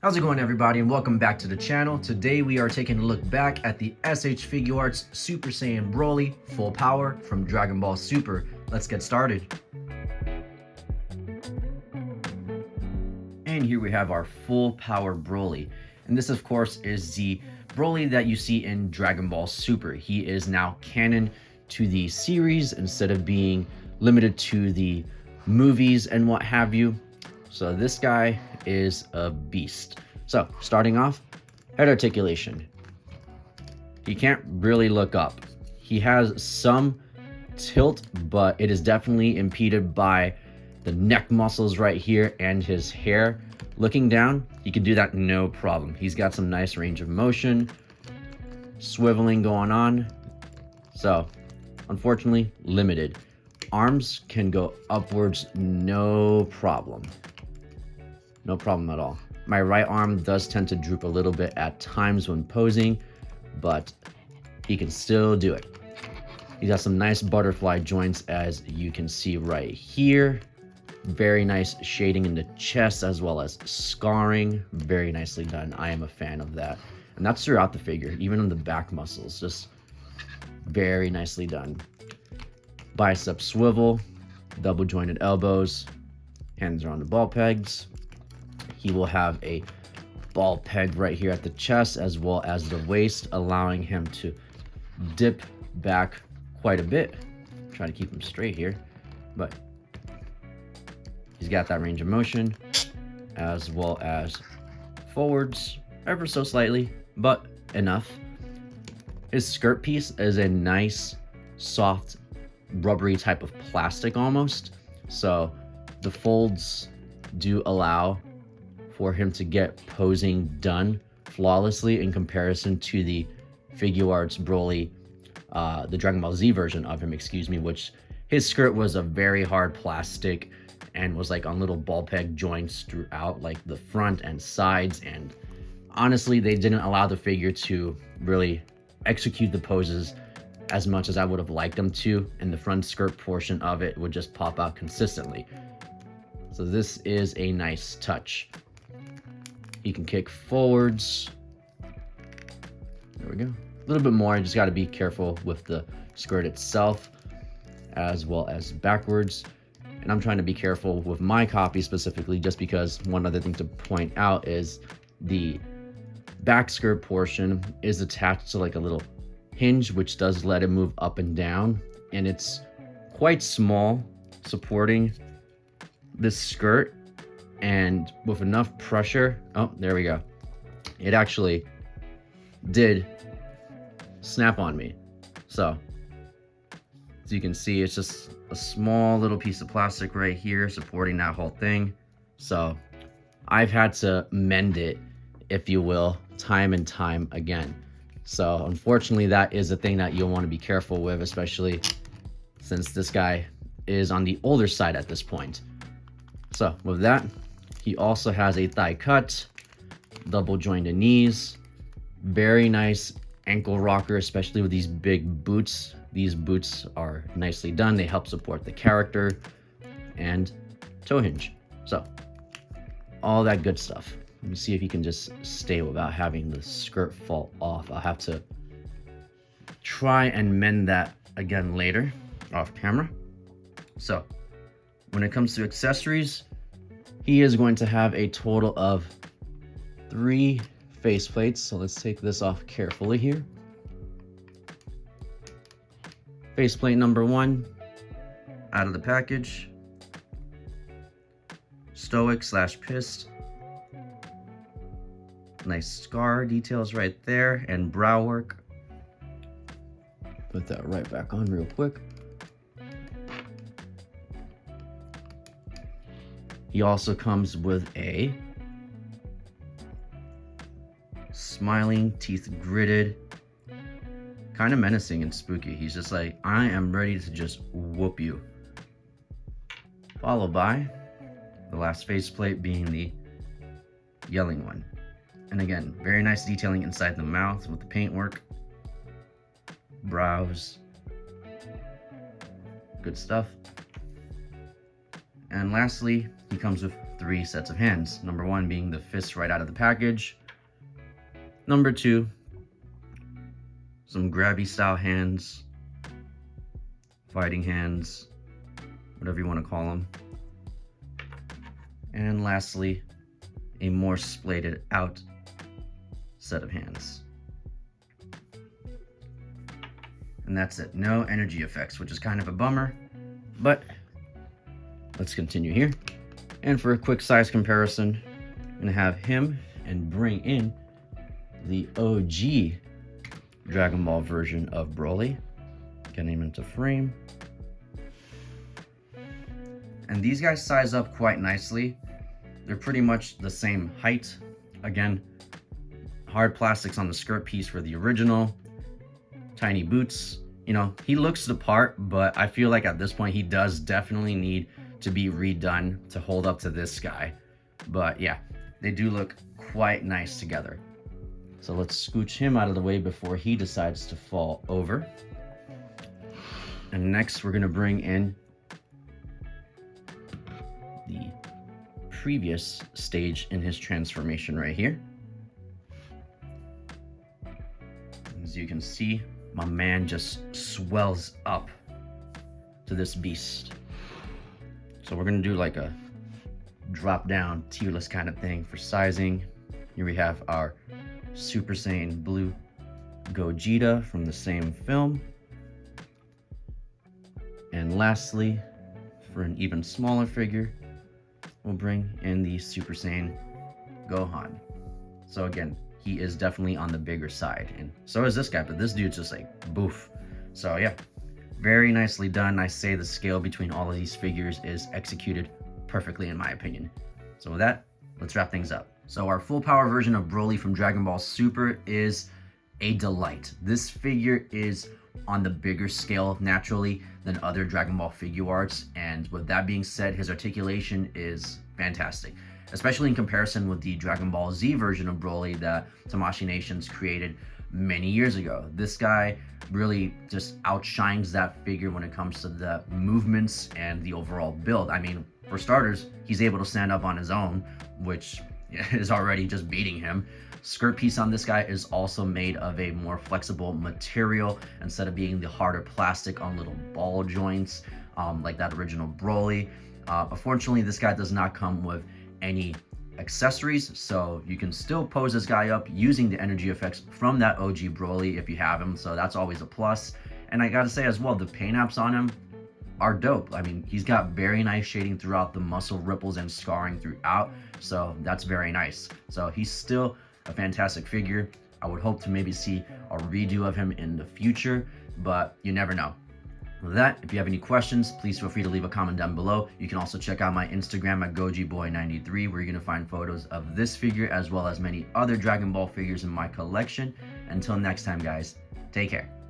How's it going, everybody, and welcome back to the channel. Today we are taking a look back at the SH Figuarts Super Saiyan Broly Full Power from Dragon Ball Super. Let's get started. And here we have our Full Power Broly. And this, of course, is the Broly that you see in Dragon Ball Super. He is now canon to the series instead of being limited to the movies and what have you. So this guy is a beast. So starting off, head articulation. He can't really look up. He has some tilt, but it is definitely impeded by the neck muscles right here and his hair. Looking down, he can do that no problem. He's got some nice range of motion, swiveling going on. So unfortunately, limited. Arms can go upwards, no problem. No problem at all. My right arm does tend to droop a little bit at times when posing, but he can still do it. He's got some nice butterfly joints, as you can see right here. Very nice shading in the chest as well as scarring. Very nicely done. I am a fan of that. And that's throughout the figure, even on the back muscles. Just very nicely done. Bicep swivel, double jointed elbows, hands are on the ball pegs. He will have a ball peg right here at the chest as well as the waist, allowing him to dip back quite a bit. Try to keep him straight here, but he's got that range of motion as well as forwards ever so slightly, but enough. His skirt piece is a nice, soft, rubbery type of plastic almost. So the folds do allow for him to get posing done flawlessly in comparison to the Figuarts Broly, the Dragon Ball Z version of him, which his skirt was a very hard plastic and was like on little ball peg joints throughout, like the front and sides. And honestly, they didn't allow the figure to really execute the poses as much as I would have liked them to, and the front skirt portion of it would just pop out consistently. So this is a nice touch. He can kick forwards. There we go. A little bit more. I just got to be careful with the skirt itself as well as backwards. And I'm trying to be careful with my copy specifically, just because one other thing to point out is the back skirt portion is attached to like a little hinge, which does let it move up and down. And it's quite small, supporting this skirt. And with enough pressure, oh, there we go. It actually did snap on me. So, as you can see, it's just a small little piece of plastic right here supporting that whole thing. So, I've had to mend it, if you will, time and time again. So, unfortunately, that is a thing that you'll want to be careful with, especially since this guy is on the older side at this point. So, with that, he also has a thigh cut, double jointed knees, very nice ankle rocker, especially with these big boots. These boots are nicely done. They help support the character, and toe hinge. So all that good stuff. Let me see if he can just stay without having the skirt fall off. I'll have to try and mend that again later off camera. So when it comes to accessories, he is going to have a total of 3 faceplates. So let's take this off carefully here. Faceplate number 1 out of the package. Stoic / pissed. Nice scar details right there and brow work. Put that right back on real quick. He also comes with a smiling, teeth gritted, kind of menacing and spooky. He's just like, I am ready to just whoop you. Followed by the last faceplate being the yelling one. And again, very nice detailing inside the mouth with the paintwork, brows, good stuff. And lastly, he comes with 3 sets of hands. Number 1 being the fist right out of the package. Number 2, some grabby style hands, fighting hands, whatever you want to call them. And lastly, a more splayed out set of hands. And that's it. No energy effects, which is kind of a bummer, but let's continue here. And for a quick size comparison, I'm gonna have him and bring in the OG Dragon Ball version of Broly. Getting him into frame. And these guys size up quite nicely. They're pretty much the same height. Again, hard plastics on the skirt piece for the original. Tiny boots. You know, he looks the part, but I feel like at this point he does definitely need to be redone to hold up to this guy. But yeah, they do look quite nice together. So let's scooch him out of the way before he decides to fall over. And next we're gonna bring in the previous stage in his transformation right here. As you can see, my man just swells up to this beast. So we're gonna do like a drop down tier list kind of thing for sizing. Here we have our Super Saiyan Blue Gogeta from the same film. And lastly, for an even smaller figure, we'll bring in the Super Saiyan Gohan. So again, he is definitely on the bigger side, and so is this guy, but this dude's just like boof. So yeah, very nicely done. I say the scale between all of these figures is executed perfectly in my opinion. So with that, let's wrap things up. So our full power version of Broly from Dragon Ball Super is a delight. This figure is on the bigger scale naturally than other Dragon Ball Figuarts, and with that being said, his articulation is fantastic, especially in comparison with the Dragon Ball Z version of Broly that Tamashii Nations created many years ago. This guy really just outshines that figure when it comes to the movements and the overall build. I mean, for starters, he's able to stand up on his own, which is already just beating him. Skirt piece on this guy is also made of a more flexible material instead of being the harder plastic on little ball joints like that original Broly. Unfortunately, this guy does not come with any accessories, so you can still pose this guy up using the energy effects from that OG Broly if you have him, so that's always a plus. And I gotta say as well, the paint apps on him are dope. I mean, he's got very nice shading throughout the muscle ripples and scarring throughout, so that's very nice. So he's still a fantastic figure. I would hope to maybe see a redo of him in the future, but you never know. With that, if you have any questions, please feel free to leave a comment down below. You can also check out my Instagram at gojiboy93, where you're going to find photos of this figure as well as many other Dragon Ball figures in my collection. Until next time, guys, take care.